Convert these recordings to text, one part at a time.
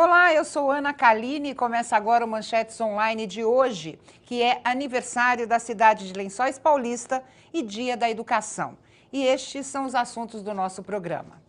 Olá, eu sou Ana Caline e começa agora o Manchetes Online de hoje, que é aniversário da cidade de Lençóis Paulista e Dia da Educação. E estes são os assuntos do nosso programa.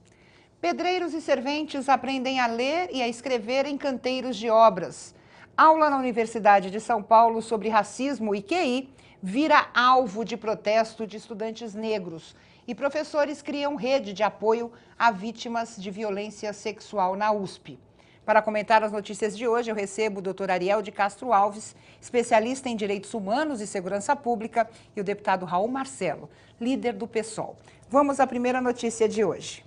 Pedreiros e serventes aprendem a ler e a escrever em canteiros de obras. Aula na Universidade de São Paulo sobre racismo e QI vira alvo de protesto de estudantes negros. E professores criam rede de apoio a vítimas de violência sexual na USP. Para comentar as notícias de hoje, eu recebo o Dr. Ariel de Castro Alves, especialista em Direitos Humanos e Segurança Pública, e o deputado Raul Marcelo, líder do PSOL. Vamos à primeira notícia de hoje.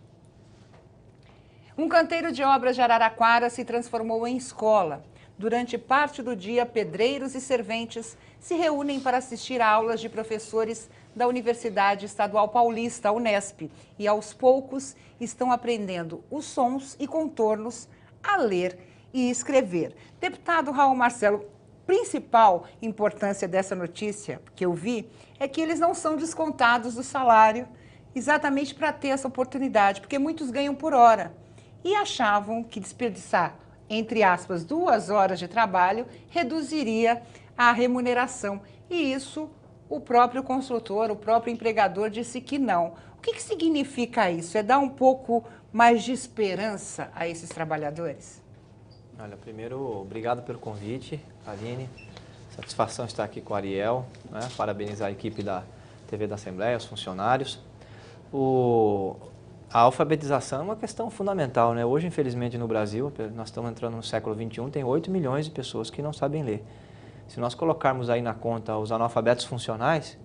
Um canteiro de obras de Araraquara se transformou em escola. Durante parte do dia, pedreiros e serventes se reúnem para assistir a aulas de professores da Universidade Estadual Paulista, a Unesp, e aos poucos estão aprendendo os sons e contornos a ler e escrever. Deputado Raul Marcelo, principal importância dessa notícia que eu vi é que eles não são descontados do salário exatamente para ter essa oportunidade, porque muitos ganham por hora e achavam que desperdiçar, entre aspas, 2 horas de trabalho reduziria a remuneração. E isso o próprio construtor, o próprio empregador disse que não. O que significa isso? É dar um pouco mais de esperança a esses trabalhadores? Olha, primeiro, obrigado pelo convite, Aline. Satisfação estar aqui com o Ariel, né? Parabenizar a equipe da TV da Assembleia, os funcionários. A alfabetização é uma questão fundamental, né? Hoje, infelizmente, no Brasil, nós estamos entrando no século XXI, tem 8 milhões de pessoas que não sabem ler. Se nós colocarmos aí na conta os analfabetos funcionais,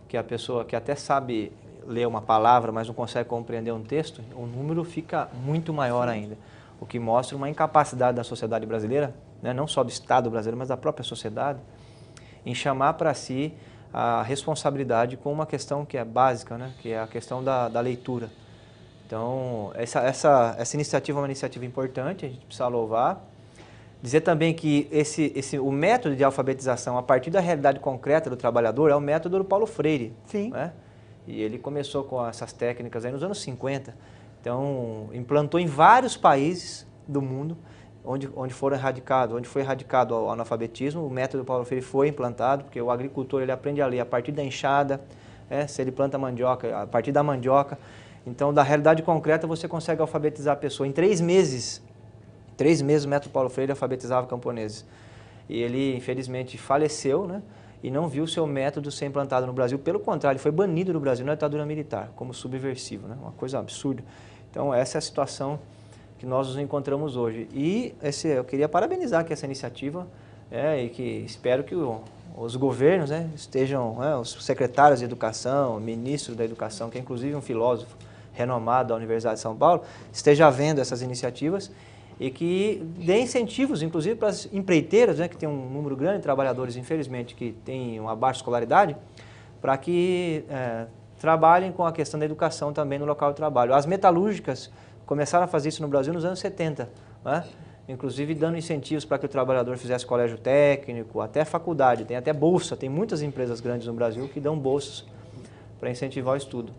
que é a pessoa que até sabe ler uma palavra, mas não consegue compreender um texto, o número fica muito maior ainda. O que mostra uma incapacidade da sociedade brasileira, né, não só do Estado brasileiro, mas da própria sociedade, em chamar para si a responsabilidade com uma questão que é básica, né, que é a questão da leitura. Então, essa iniciativa é uma iniciativa importante, a gente precisa louvar. Dizer também que o método de alfabetização a partir da realidade concreta do trabalhador é o método do Paulo Freire. Sim. Né? E ele começou com essas técnicas aí nos anos 50. Então, implantou em vários países do mundo onde foi erradicado o analfabetismo. O método do Paulo Freire foi implantado, porque o agricultor ele aprende a ler a partir da enxada, se ele planta mandioca, a partir da mandioca. Então, da realidade concreta, você consegue alfabetizar a pessoa em 3 meses. 3 meses o método Paulo Freire alfabetizava camponeses. E ele, infelizmente, faleceu, né? E não viu o seu método ser implantado no Brasil. Pelo contrário, ele foi banido do Brasil na ditadura militar, como subversivo, né? Uma coisa absurda. Então, essa é a situação que nós nos encontramos hoje. E eu queria parabenizar aqui essa iniciativa, e que espero que os governos, né, estejam, os secretários de educação, o ministro da educação, que é inclusive um filósofo renomado da Universidade de São Paulo, esteja vendo essas iniciativas e que dê incentivos, inclusive para as empreiteiras, né, que tem um número grande de trabalhadores, infelizmente, que têm uma baixa escolaridade, para que trabalhem com a questão da educação também no local de trabalho. As metalúrgicas começaram a fazer isso no Brasil nos anos 70, né? Inclusive dando incentivos para que o trabalhador fizesse colégio técnico, até faculdade, tem até bolsa, tem muitas empresas grandes no Brasil que dão bolsas para incentivar o estudo.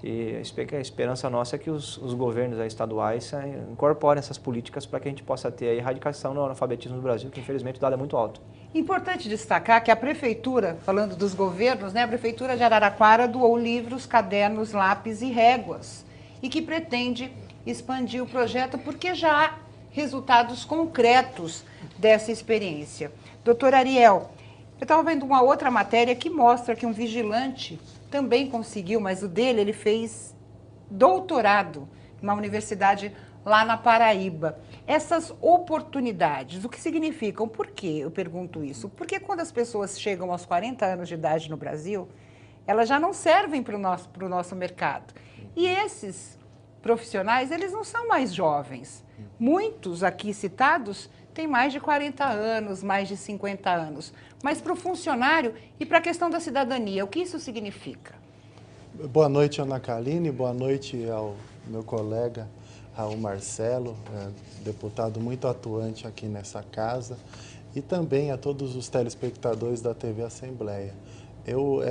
E a esperança nossa é que os governos estaduais incorporem essas políticas para que a gente possa ter a erradicação do analfabetismo no Brasil, que infelizmente o dado é muito alto. Importante destacar que a prefeitura, falando dos governos, né, a prefeitura de Araraquara doou livros, cadernos, lápis e réguas e que pretende expandir o projeto porque já há resultados concretos dessa experiência. Doutor Ariel, eu estava vendo uma outra matéria que mostra que um vigilante também conseguiu, mas o dele, ele fez doutorado numa universidade lá na Paraíba. Essas oportunidades, o que significam? Por que eu pergunto isso? Porque quando as pessoas chegam aos 40 anos de idade no Brasil, elas já não servem para o nosso mercado. E esses profissionais, eles não são mais jovens. Muitos aqui citados têm mais de 40 anos, mais de 50 anos. Mas para o funcionário e para a questão da cidadania, o que isso significa? Boa noite, Ana Caline, boa noite ao meu colega Raul Marcelo, deputado muito atuante aqui nessa casa, e também a todos os telespectadores da TV Assembleia.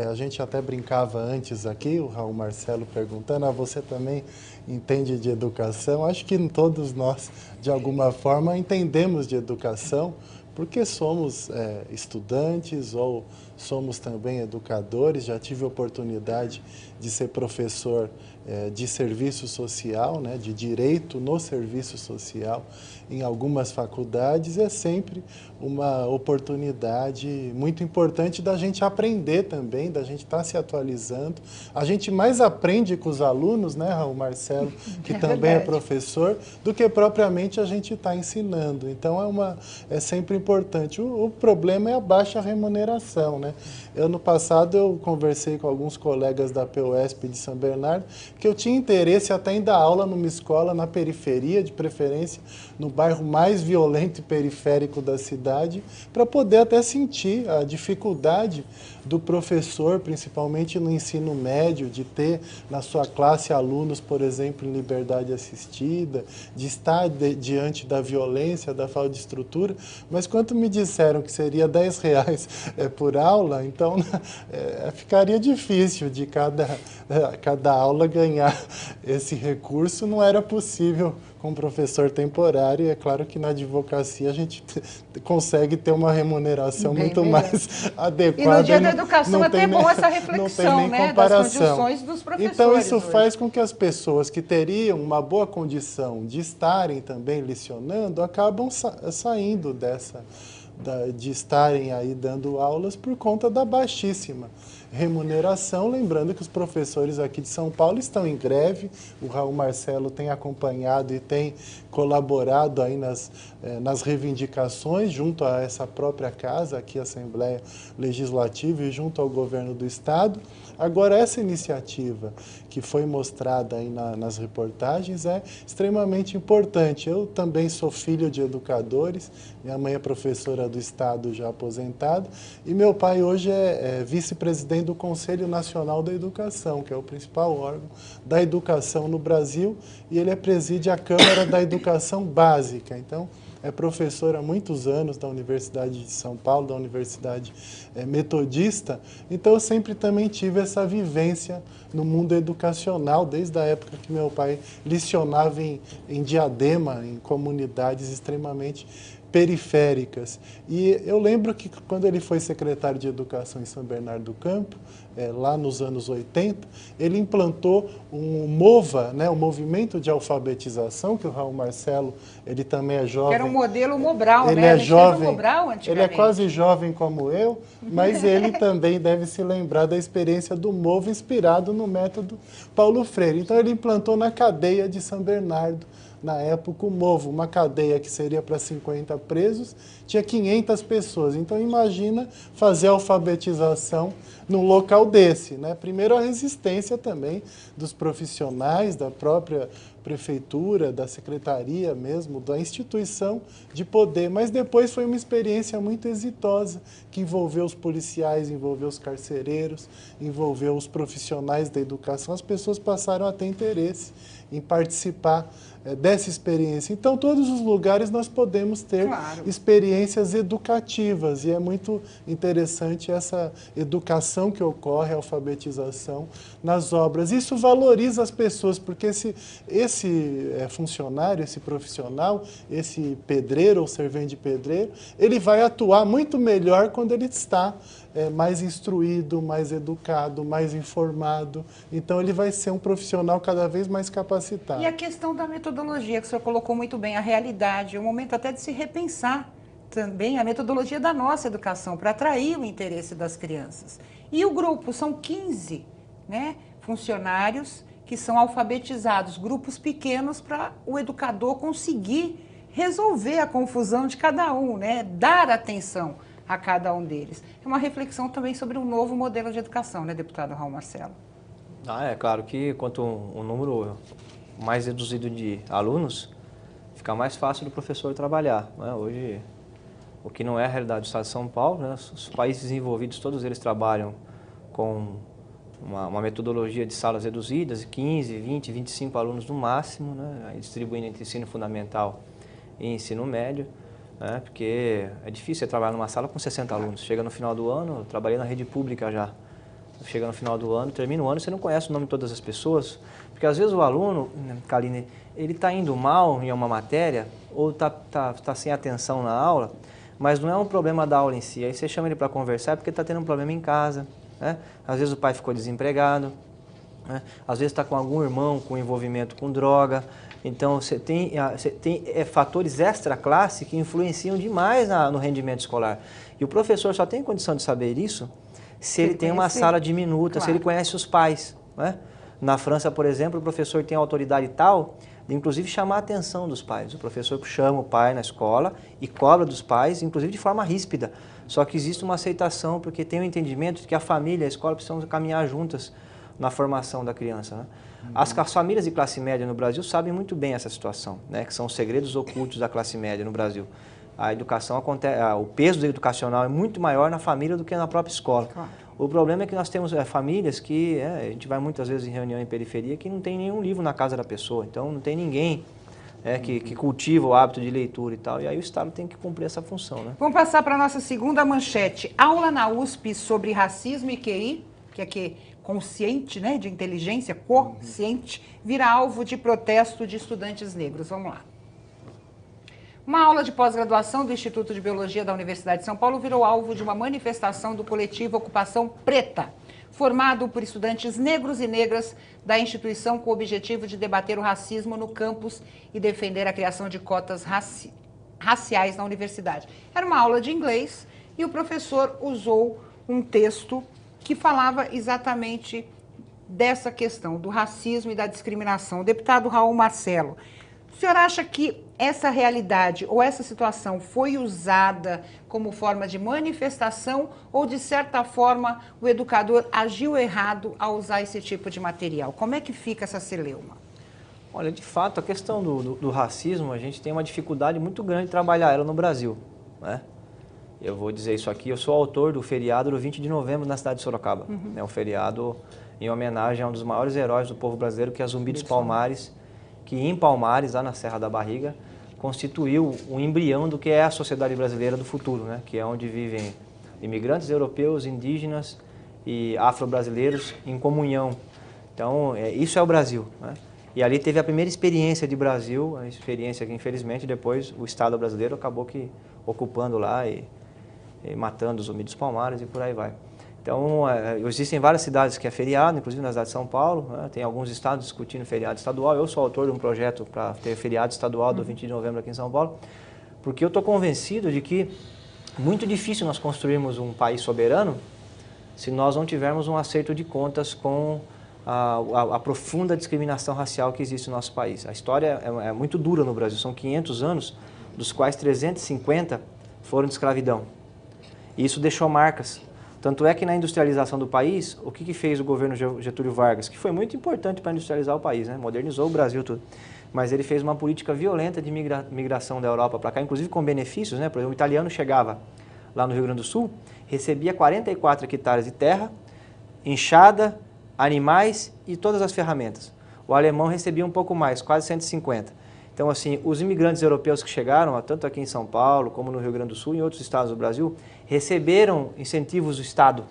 A gente até brincava antes aqui, o Raul Marcelo perguntando, você também entende de educação? Acho que todos nós, de alguma forma, entendemos de educação, porque somos estudantes ou somos também educadores. Já tive a oportunidade de ser professor de serviço social, né, de direito no serviço social em algumas faculdades. É sempre uma oportunidade muito importante da gente aprender também, da gente estar se atualizando. A gente mais aprende com os alunos, né, Raul Marcelo, que também é professor, do que propriamente a gente está ensinando. Então é sempre importante. O problema é a baixa remuneração, né? Ano passado eu conversei com alguns colegas da PUESP de São Bernardo que eu tinha interesse até em dar aula numa escola na periferia, de preferência no bairro mais violento e periférico da cidade, para poder até sentir a dificuldade do professor, principalmente no ensino médio, de ter na sua classe alunos, por exemplo, em liberdade assistida, de estar diante da violência, da falta de estrutura. Mas quando me disseram que seria R$10 por aula, então ficaria difícil de cada aula ganhar esse recurso. Não era possível com professor temporário. E é claro que na advocacia a gente consegue ter uma remuneração bem muito melhor, mais adequada. E no dia da educação é até bom essa reflexão, né, das condições dos professores. Então isso hoje faz com que as pessoas que teriam uma boa condição de estarem também lecionando acabam saindo de estarem aí dando aulas por conta da baixíssima remuneração. Lembrando que os professores aqui de São Paulo estão em greve. O Raul Marcelo tem acompanhado e tem colaborado aí nas reivindicações junto a essa própria casa, aqui a Assembleia Legislativa, e junto ao governo do Estado. Agora, essa iniciativa que foi mostrada aí nas reportagens é extremamente importante. Eu também sou filho de educadores, minha mãe é professora do Estado já aposentada, e meu pai hoje é vice-presidente do Conselho Nacional da Educação, que é o principal órgão da educação no Brasil, e ele preside a Câmara da Educação Básica. Então, é professor há muitos anos da Universidade de São Paulo, da Universidade Metodista. Então, eu sempre também tive essa vivência no mundo educacional, desde a época que meu pai lecionava em Diadema, em comunidades extremamente periféricas. E eu lembro que quando ele foi secretário de Educação em São Bernardo do Campo, lá nos anos 80, ele implantou um MOVA, né, o Movimento de Alfabetização, que o Raul Marcelo, ele também é jovem. Que era um modelo Mobral, ele né? É jovem, Mobral ele é quase jovem como eu, mas ele também deve se lembrar da experiência do MOVA inspirado no método Paulo Freire. Então ele implantou na cadeia de São Bernardo, na época, o MOVA, uma cadeia que seria para 50 presos, tinha 500 pessoas. Então, imagina fazer alfabetização num local desse, né? Primeiro, a resistência também dos profissionais, da própria prefeitura, da secretaria mesmo, da instituição de poder. Mas depois foi uma experiência muito exitosa, que envolveu os policiais, envolveu os carcereiros, envolveu os profissionais da educação. As pessoas passaram a ter interesse em participar dessa experiência. Então, todos os lugares nós podemos ter experiências educativas, e é muito interessante essa educação que ocorre, a alfabetização nas obras. Isso valoriza as pessoas, porque esse funcionário, esse profissional, esse pedreiro ou servente de pedreiro, ele vai atuar muito melhor quando ele está mais instruído, mais educado, mais informado. Então, ele vai ser um profissional cada vez mais capacitado. E a questão da metodologia, que o senhor colocou muito bem, a realidade, é o momento até de se repensar também a metodologia da nossa educação, para atrair o interesse das crianças. E o grupo, são 15, né, funcionários que são alfabetizados, grupos pequenos, para o educador conseguir resolver a confusão de cada um, né, dar atenção a cada um deles. É uma reflexão também sobre um novo modelo de educação, né, deputado Raul Marcelo? É claro que quanto um número mais reduzido de alunos, fica mais fácil do professor trabalhar, né? Hoje, o que não é a realidade do Estado de São Paulo, né? Os países desenvolvidos, todos eles trabalham com uma metodologia de salas reduzidas, 15, 20, 25 alunos no máximo, né? Aí distribuindo entre ensino fundamental e ensino médio. né? Porque é difícil você trabalhar numa sala com 60 alunos. Chega no final do ano, eu trabalhei na rede pública já. Chega no final do ano, termina o ano, você não conhece o nome de todas as pessoas, porque às vezes o aluno, Kaline, ele está indo mal em uma matéria ou tá sem atenção na aula, mas não é um problema da aula em si. Aí você chama ele para conversar porque está tendo um problema em casa, né? Às vezes o pai ficou desempregado, né? Às vezes está com algum irmão com envolvimento com droga. Então você tem fatores extra-classe que influenciam demais no rendimento escolar. E o professor só tem condição de saber isso se ele tem uma sala diminuta, claro, se ele conhece os pais, né? Na França, por exemplo, o professor tem autoridade tal de, inclusive, chamar a atenção dos pais. O professor chama o pai na escola e cobra dos pais, inclusive de forma ríspida. Só que existe uma aceitação, porque tem o entendimento de que a família e a escola precisam caminhar juntas na formação da criança, né? As famílias de classe média no Brasil sabem muito bem essa situação, né? Que são os segredos ocultos da classe média no Brasil. A educação o peso educacional é muito maior na família do que na própria escola. Claro. O problema é que nós temos famílias que, a gente vai muitas vezes em reunião em periferia, que não tem nenhum livro na casa da pessoa, então não tem ninguém que cultiva o hábito de leitura e tal, e aí o Estado tem que cumprir essa função, né? Vamos passar para a nossa segunda manchete. Aula na USP sobre racismo e QI, que é consciente, né, de inteligência, consciente, vira alvo de protesto de estudantes negros. Vamos lá. Uma aula de pós-graduação do Instituto de Biologia da Universidade de São Paulo virou alvo de uma manifestação do coletivo Ocupação Preta, formado por estudantes negros e negras da instituição com o objetivo de debater o racismo no campus e defender a criação de cotas raciais na universidade. Era uma aula de inglês e o professor usou um texto que falava exatamente dessa questão, do racismo e da discriminação. O deputado Raul Marcelo, o senhor acha que essa realidade ou essa situação foi usada como forma de manifestação ou, de certa forma, o educador agiu errado ao usar esse tipo de material? Como é que fica essa celeuma? Olha, de fato, a questão do racismo, a gente tem uma dificuldade muito grande de trabalhar ela no Brasil, né? Eu vou dizer isso aqui, eu sou autor do feriado do 20 de novembro na cidade de Sorocaba. É um feriado em homenagem a um dos maiores heróis do povo brasileiro, que é Zumbi dos Palmares, que em Palmares, lá na Serra da Barriga, constituiu um embrião do que é a sociedade brasileira do futuro, né? Que é onde vivem imigrantes europeus, indígenas e afro-brasileiros em comunhão. Então, isso é o Brasil, né? E ali teve a primeira experiência de Brasil, a experiência que, infelizmente, depois o Estado brasileiro acabou que ocupando lá e matando os Zumbi dos Palmares e por aí vai. Então, existem várias cidades que é feriado, inclusive na cidade de São Paulo, né? Tem alguns estados discutindo feriado estadual. Eu sou autor de um projeto para ter feriado estadual do 20 de novembro aqui em São Paulo, porque eu estou convencido de que é muito difícil nós construirmos um país soberano se nós não tivermos um acerto de contas com a profunda discriminação racial que existe no nosso país. A história é muito dura no Brasil, são 500 anos, dos quais 350 foram de escravidão. E isso deixou marcas. Tanto é que na industrialização do país, o que fez o governo Getúlio Vargas, que foi muito importante para industrializar o país, né? Modernizou o Brasil tudo, mas ele fez uma política violenta de migração da Europa para cá, inclusive com benefícios, né? Por exemplo, o italiano chegava lá no Rio Grande do Sul, recebia 44 hectares de terra, enxada, animais e todas as ferramentas. O alemão recebia um pouco mais, quase 150. Então, assim, os imigrantes europeus que chegaram, tanto aqui em São Paulo, como no Rio Grande do Sul e em outros estados do Brasil, receberam incentivos do Estado.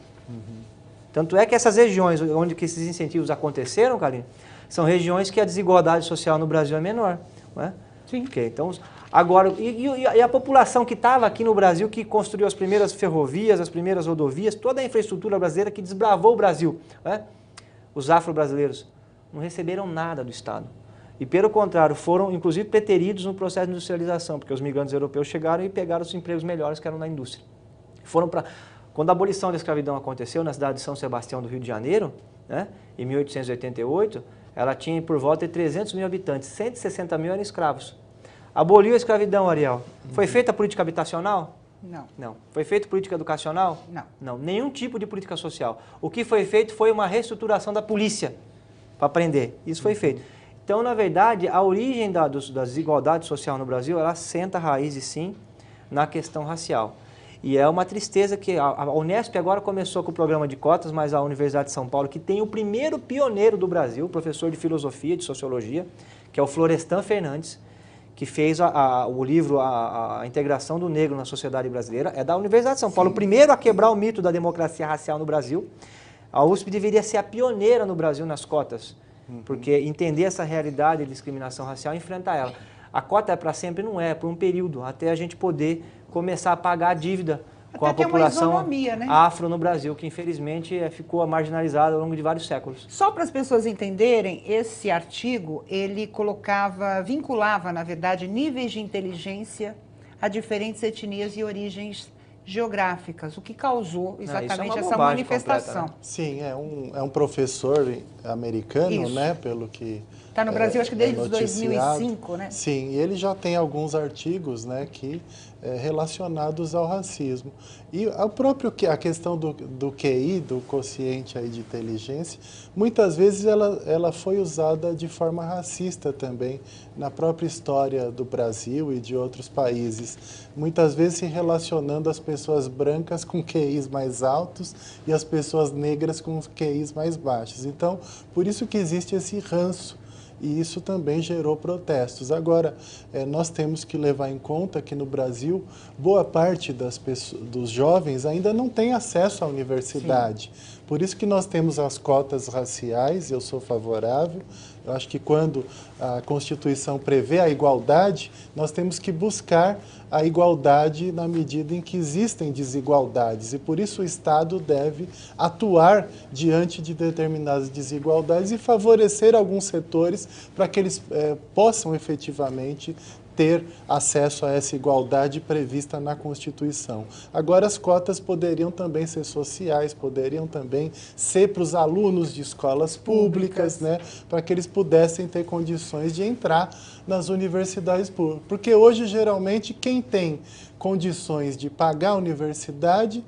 Tanto é que essas regiões onde que esses incentivos aconteceram, Kaline, são regiões que a desigualdade social no Brasil é menor. Não é? Sim. Okay, então, agora, e a população que estava aqui no Brasil, que construiu as primeiras ferrovias, as primeiras rodovias, toda a infraestrutura brasileira que desbravou o Brasil, né? Os afro-brasileiros não receberam nada do Estado. E, pelo contrário, foram, inclusive, preteridos no processo de industrialização, porque os migrantes europeus chegaram e pegaram os empregos melhores que eram na indústria. Quando a abolição da escravidão aconteceu na cidade de São Sebastião do Rio de Janeiro, né, em 1888, ela tinha por volta de 300 mil habitantes, 160 mil eram escravos. Aboliu a escravidão, Ariel. Foi feita a política habitacional? Não. Não. Foi feita política educacional? Não. Não. Nenhum tipo de política social. O que foi feito foi uma reestruturação da polícia para prender. Isso foi feito. Então, na verdade, a origem da desigualdade social no Brasil, ela senta raízes, sim, na questão racial. E é uma tristeza que a Unesp agora começou com o programa de cotas, mas a Universidade de São Paulo, que tem o primeiro pioneiro do Brasil, professor de filosofia, de sociologia, que é o Florestan Fernandes, que fez o livro a Integração do Negro na Sociedade Brasileira, é da Universidade de São Paulo. O primeiro a quebrar o mito da democracia racial no Brasil. A USP deveria ser a pioneira no Brasil nas cotas, porque entender essa realidade de discriminação racial e enfrentar ela. A cota é para sempre? Não é, é por um período, até a gente poder começar a pagar a dívida com a população né? afro no Brasil, que infelizmente ficou marginalizada ao longo de vários séculos. Só para as pessoas entenderem, esse artigo, ele vinculava, na verdade, níveis de inteligência a diferentes etnias e origens geográficas, o que causou exatamente essa manifestação. Completa, né? Sim, é um professor americano, Isso. né, pelo que está no Brasil, acho que desde 2005, né? Sim, e ele já tem alguns artigos, né, relacionados ao racismo. E a questão do QI, do quociente aí de inteligência, muitas vezes ela foi usada de forma racista também na própria história do Brasil e de outros países. Muitas vezes se relacionando as pessoas brancas com QIs mais altos e as pessoas negras com QIs mais baixos. Então, por isso que existe esse ranço. E isso também gerou protestos. Agora, nós temos que levar em conta que no Brasil, boa parte dos jovens ainda não tem acesso à universidade. Sim. Por isso que nós temos as cotas raciais, eu sou favorável. Eu acho que quando a Constituição prevê a igualdade, nós temos que buscar a igualdade na medida em que existem desigualdades. E por isso o Estado deve atuar diante de determinadas desigualdades e favorecer alguns setores para que eles possam efetivamente ter acesso a essa igualdade prevista na Constituição. Agora, as cotas poderiam também ser sociais, poderiam também ser para os alunos de escolas públicas, né, para que eles pudessem ter condições de entrar nas universidades públicas. Porque hoje, geralmente, quem tem condições de pagar a universidade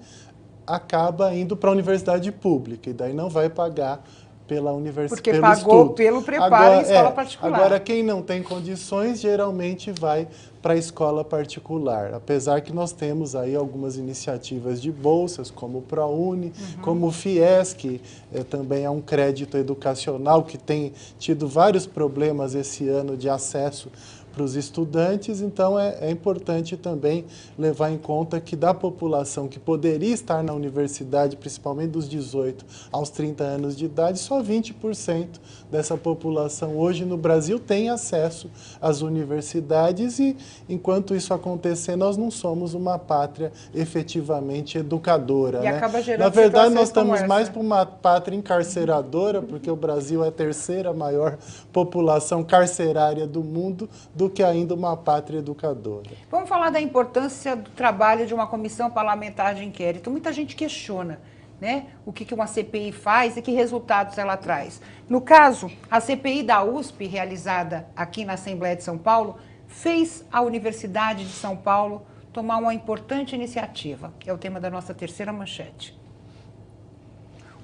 acaba indo para a universidade pública, e daí não vai pagar pela universidade. Porque pagou pelo preparo em escola particular. Agora, quem não tem condições, geralmente vai para a escola particular. Apesar que nós temos aí algumas iniciativas de bolsas, como o ProUni, como o FIES, que também é um crédito educacional que tem tido vários problemas esse ano de acesso para os estudantes. Então é importante também levar em conta que da população que poderia estar na universidade, principalmente dos 18 aos 30 anos de idade, só 20% dessa população hoje no Brasil tem acesso às universidades, e enquanto isso acontecer, nós não somos uma pátria efetivamente educadora. E né? acaba gerando Na verdade, nós estamos como mais para uma pátria encarceradora, porque o Brasil é a terceira maior população carcerária do mundo, do que ainda uma pátria educadora. Vamos falar da importância do trabalho de uma comissão parlamentar de inquérito. Muita gente questiona, né, o que uma CPI faz e que resultados ela traz. No caso, a CPI da USP, realizada aqui na Assembleia de São Paulo, fez a Universidade de São Paulo tomar uma importante iniciativa, que é o tema da nossa terceira manchete.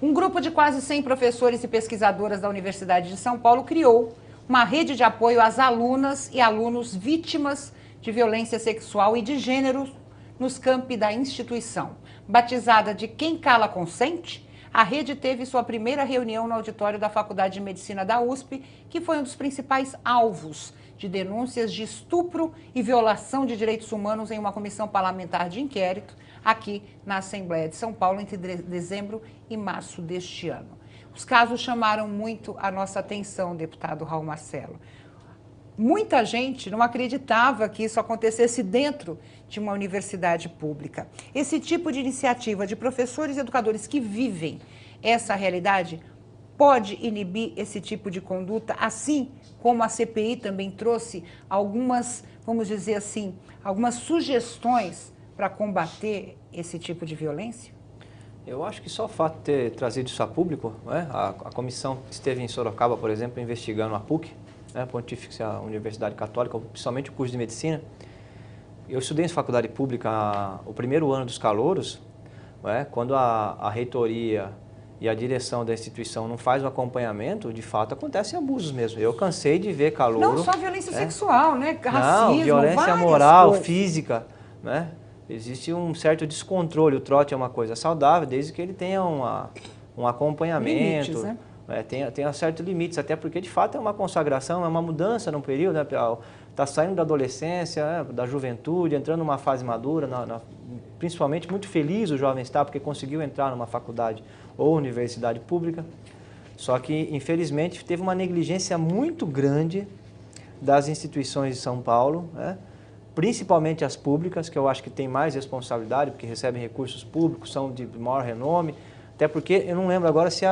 Um grupo de quase 100 professores e pesquisadoras da Universidade de São Paulo criou uma rede de apoio às alunas e alunos vítimas de violência sexual e de gênero nos campi da instituição. Batizada de Quem Cala Consente, a rede teve sua primeira reunião no auditório da Faculdade de Medicina da USP, que foi um dos principais alvos de denúncias de estupro e violação de direitos humanos em uma comissão parlamentar de inquérito aqui na Assembleia de São Paulo entre dezembro e março deste ano. Os casos chamaram muito a nossa atenção, deputado Raul Marcelo. Muita gente não acreditava que isso acontecesse dentro de uma universidade pública. Esse tipo de iniciativa de professores e educadores que vivem essa realidade pode inibir esse tipo de conduta, assim como a CPI também trouxe algumas, vamos dizer assim, algumas sugestões para combater esse tipo de violência? Eu acho que só o fato de ter trazido isso a público, né? A comissão esteve em Sorocaba, por exemplo, investigando a PUC, né? Pontifícia Universidade Católica, principalmente o curso de Medicina. Eu estudei em faculdade pública o primeiro ano dos calouros, né? Quando a reitoria e a direção da instituição não faz o acompanhamento, de fato acontecem abusos mesmo. Eu cansei de ver calouro... Não só violência sexual, né? Racismo, não, violência moral, física, né? Existe um certo descontrole. O trote é uma coisa saudável, desde que ele tenha um acompanhamento. Limites, né? Tenha certos limites, até porque, de fato, é uma consagração, é uma mudança num período, né? está saindo da adolescência, da juventude, entrando numa fase madura, principalmente muito feliz o jovem está porque conseguiu entrar numa faculdade ou universidade pública. Só que, infelizmente, teve uma negligência muito grande das instituições de São Paulo, né? Principalmente as públicas, que eu acho que tem mais responsabilidade, porque recebem recursos públicos, são de maior renome, até porque eu não lembro agora se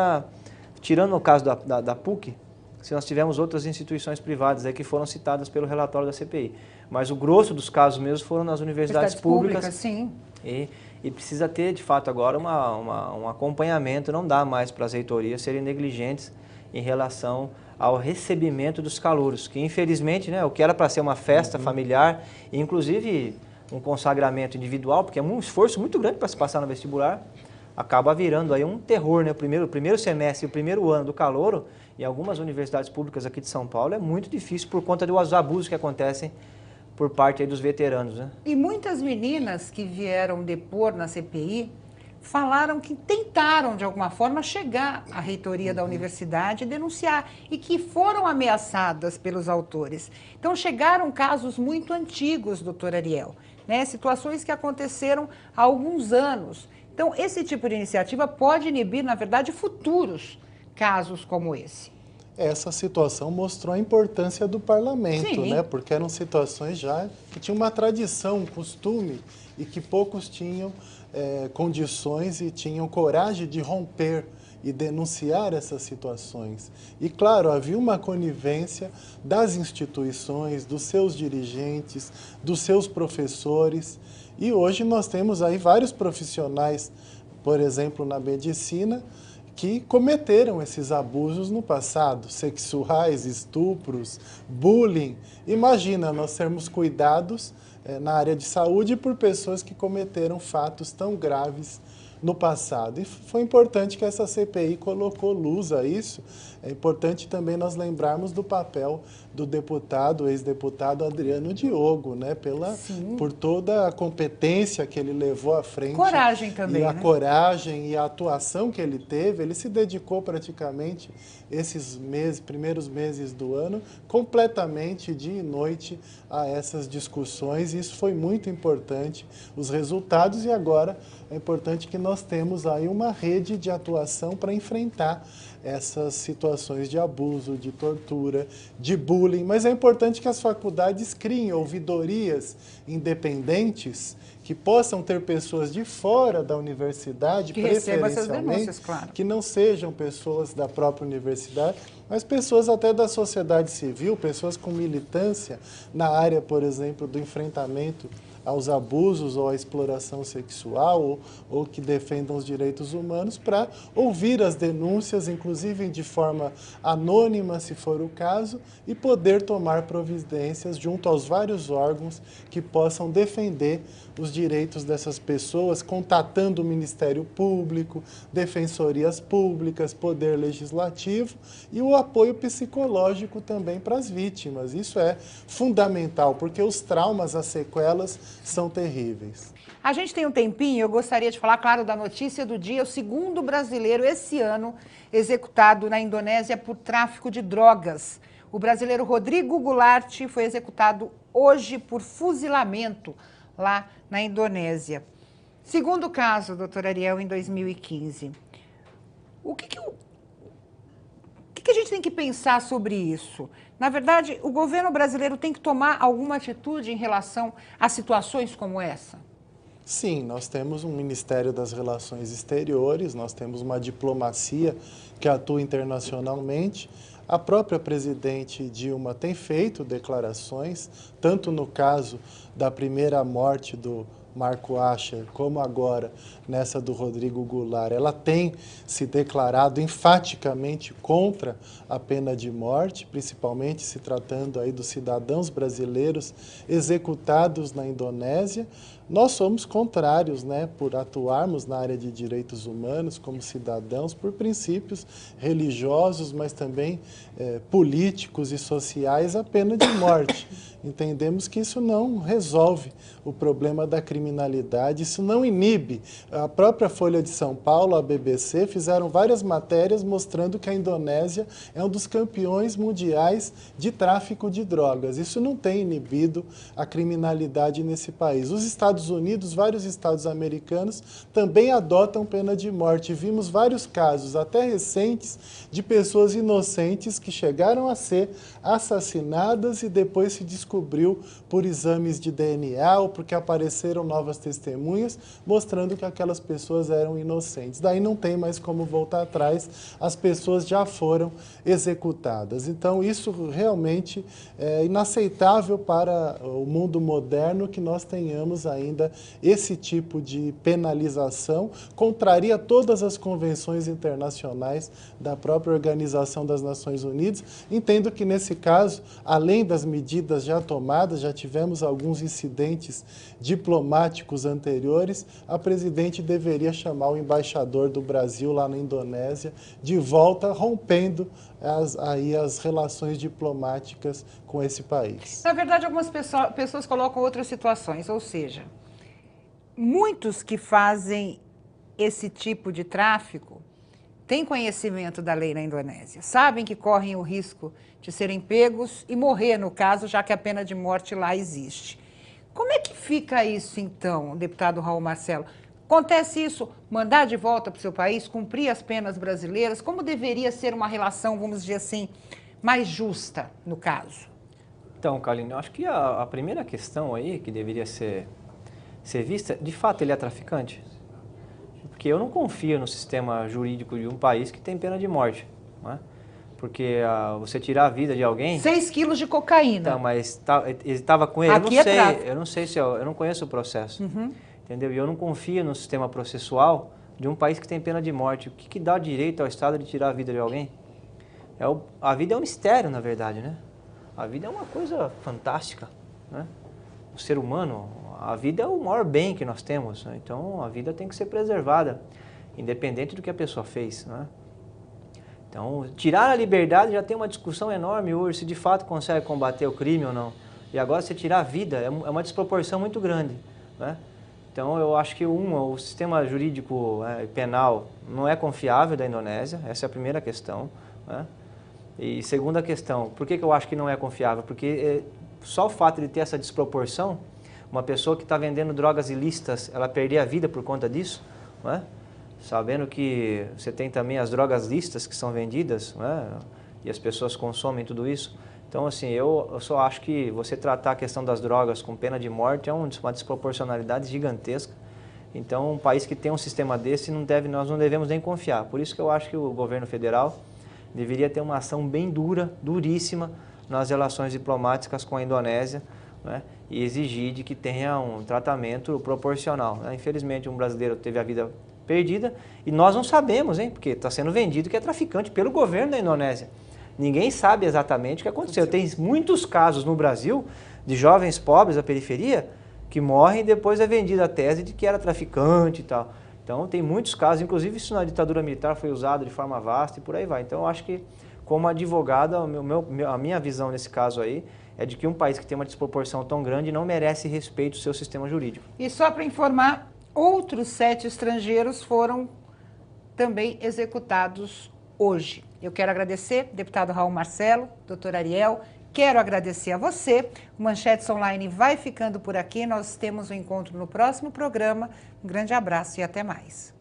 tirando o caso da PUC, se nós tivemos outras instituições privadas aí que foram citadas pelo relatório da CPI. Mas o grosso dos casos mesmo foram nas universidades públicas. Sim. E precisa ter, de fato, agora um acompanhamento, não dá mais para as reitorias serem negligentes em relação ao recebimento dos calouros, que infelizmente, né, o que era para ser uma festa familiar, e inclusive um consagramento individual, porque é um esforço muito grande para se passar no vestibular, acaba virando aí um terror, né? O primeiro semestre, o primeiro ano do calouro, em algumas universidades públicas aqui de São Paulo, é muito difícil por conta dos abusos que acontecem por parte aí dos veteranos, né? E muitas meninas que vieram depor na CPI falaram que tentaram, de alguma forma, chegar à reitoria da universidade e denunciar, e que foram ameaçadas pelos autores. Então, chegaram casos muito antigos, doutor Ariel, né? Situações que aconteceram há alguns anos. Então, esse tipo de iniciativa pode inibir, na verdade, futuros casos como esse. Essa situação mostrou a importância do parlamento, Sim. né? Porque eram situações já que tinham uma tradição, um costume, e que poucos tinham condições e tinham coragem de romper e denunciar essas situações. E, claro, havia uma conivência das instituições, dos seus dirigentes, dos seus professores. E hoje nós temos aí vários profissionais, por exemplo, na medicina, que cometeram esses abusos no passado, sexuais, estupros, bullying. Imagina nós sermos cuidados na área de saúde por pessoas que cometeram fatos tão graves no passado. E foi importante que essa CPI colocou luz a isso. É importante também nós lembrarmos do papel do deputado, ex-deputado Adriano Diogo, né? Por toda a competência que ele levou à frente. Coragem também, e a né? coragem e a atuação que ele teve. Ele se dedicou praticamente esses primeiros meses do ano completamente dia e noite a essas discussões. E isso foi muito importante, os resultados, e agora é importante que nós temos aí uma rede de atuação para enfrentar essas situações de abuso, de tortura, de bullying. Mas é importante que as faculdades criem ouvidorias independentes que possam ter pessoas de fora da universidade, que recebam essas preferencialmente, denúncias, claro. que não sejam pessoas da própria universidade, mas pessoas até da sociedade civil, pessoas com militância na área, por exemplo, do enfrentamento aos abusos ou à exploração sexual, ou que defendam os direitos humanos, para ouvir as denúncias, inclusive de forma anônima, se for o caso, e poder tomar providências junto aos vários órgãos que possam defender os direitos dessas pessoas, contatando o Ministério Público, defensorias públicas, Poder Legislativo e o apoio psicológico também para as vítimas. Isso é fundamental, porque os traumas, as sequelas são terríveis. A gente tem um tempinho, eu gostaria de falar, claro, da notícia do dia. O segundo brasileiro esse ano executado na Indonésia por tráfico de drogas. O brasileiro Rodrigo Goulart foi executado hoje por fuzilamento lá na Indonésia. Segundo caso, doutor Ariel, em 2015. O que a gente tem que pensar sobre isso? Na verdade, o governo brasileiro tem que tomar alguma atitude em relação a situações como essa? Sim, nós temos um Ministério das Relações Exteriores, nós temos uma diplomacia que atua internacionalmente. A própria presidente Dilma tem feito declarações, tanto no caso da primeira morte do Marco Acher, como agora nessa do Rodrigo Goulart. Ela tem se declarado enfaticamente contra a pena de morte, principalmente se tratando aí dos cidadãos brasileiros executados na Indonésia. Nós somos contrários, né, por atuarmos na área de direitos humanos como cidadãos, por princípios religiosos, mas também políticos e sociais, a pena de morte. entendemos que isso não resolve o problema da criminalidade, isso não inibe. A própria Folha de São Paulo, a BBC, fizeram várias matérias mostrando que a Indonésia é um dos campeões mundiais de tráfico de drogas. Isso não tem inibido a criminalidade nesse país. Os Estados Unidos, vários estados americanos, também adotam pena de morte. Vimos vários casos, até recentes, de pessoas inocentes que chegaram a ser assassinadas e depois se descobriu por exames de DNA ou porque apareceram novas testemunhas mostrando que aquelas pessoas eram inocentes. Daí não tem mais como voltar atrás, as pessoas já foram executadas. Então isso realmente é inaceitável para o mundo moderno que nós tenhamos ainda esse tipo de penalização, contraria todas as convenções internacionais da própria Organização das Nações Unidas. Entendo que nesse caso, além das medidas já tomadas, já tivemos alguns incidentes diplomáticos anteriores, a presidente deveria chamar o embaixador do Brasil lá na Indonésia de volta, rompendo as relações diplomáticas com esse país. Na verdade, algumas pessoas colocam outras situações, ou seja, muitos que fazem esse tipo de tráfico têm conhecimento da lei na Indonésia, sabem que correm o risco de serem pegos e morrer, no caso, já que a pena de morte lá existe. Como é que fica isso, então, deputado Raul Marcelo? Acontece isso, mandar de volta para o seu país, cumprir as penas brasileiras? Como deveria ser uma relação, vamos dizer assim, mais justa, no caso? Então, Kaline, eu acho que a primeira questão aí que deveria ser vista, de fato ele é traficante? Porque eu não confio no sistema jurídico de um país que tem pena de morte, não é? Porque você tirar a vida de alguém... 6 quilos de cocaína. Então, mas ele estava com ele, Aqui eu não sei se eu não conheço o processo, entendeu? E eu não confio no sistema processual de um país que tem pena de morte. O que dá direito ao Estado de tirar a vida de alguém? A vida é um mistério, na verdade, né? A vida é uma coisa fantástica, né? O ser humano, a vida é o maior bem que nós temos, né? Então a vida tem que ser preservada, independente do que a pessoa fez, né? Então, tirar a liberdade já tem uma discussão enorme hoje, se de fato consegue combater o crime ou não. E agora, se tirar a vida, é uma desproporção muito grande, né? Então, eu acho que o sistema jurídico penal não é confiável da Indonésia, essa é a primeira questão, né? E segunda questão, por que eu acho que não é confiável? Porque só o fato de ter essa desproporção, uma pessoa que está vendendo drogas ilícitas, ela perder a vida por conta disso, não é? Sabendo que você tem também as drogas lícitas que são vendidas, né? E as pessoas consomem tudo isso. Então, assim, eu só acho que você tratar a questão das drogas com pena de morte é uma desproporcionalidade gigantesca. Então, um país que tem um sistema desse, nós não devemos nem confiar. Por isso que eu acho que o governo federal deveria ter uma ação bem dura, duríssima, nas relações diplomáticas com a Indonésia, né? E exigir de que tenha um tratamento proporcional, né? Infelizmente, um brasileiro teve a vida perdida e nós não sabemos, hein? Porque está sendo vendido que é traficante pelo governo da Indonésia. Ninguém sabe exatamente o que aconteceu. Tem muitos casos no Brasil de jovens pobres da periferia que morrem e depois é vendida a tese de que era traficante e tal. Então tem muitos casos, inclusive isso na ditadura militar foi usado de forma vasta e por aí vai. Então eu acho que, como advogado, a minha visão nesse caso aí é de que um país que tem uma desproporção tão grande não merece respeito ao seu sistema jurídico. E só para informar, outros 7 estrangeiros foram também executados hoje. Eu quero agradecer, deputado Raul Marcelo, doutor Ariel, quero agradecer a você. O Manchetes Online vai ficando por aqui, nós temos um encontro no próximo programa. Um grande abraço e até mais.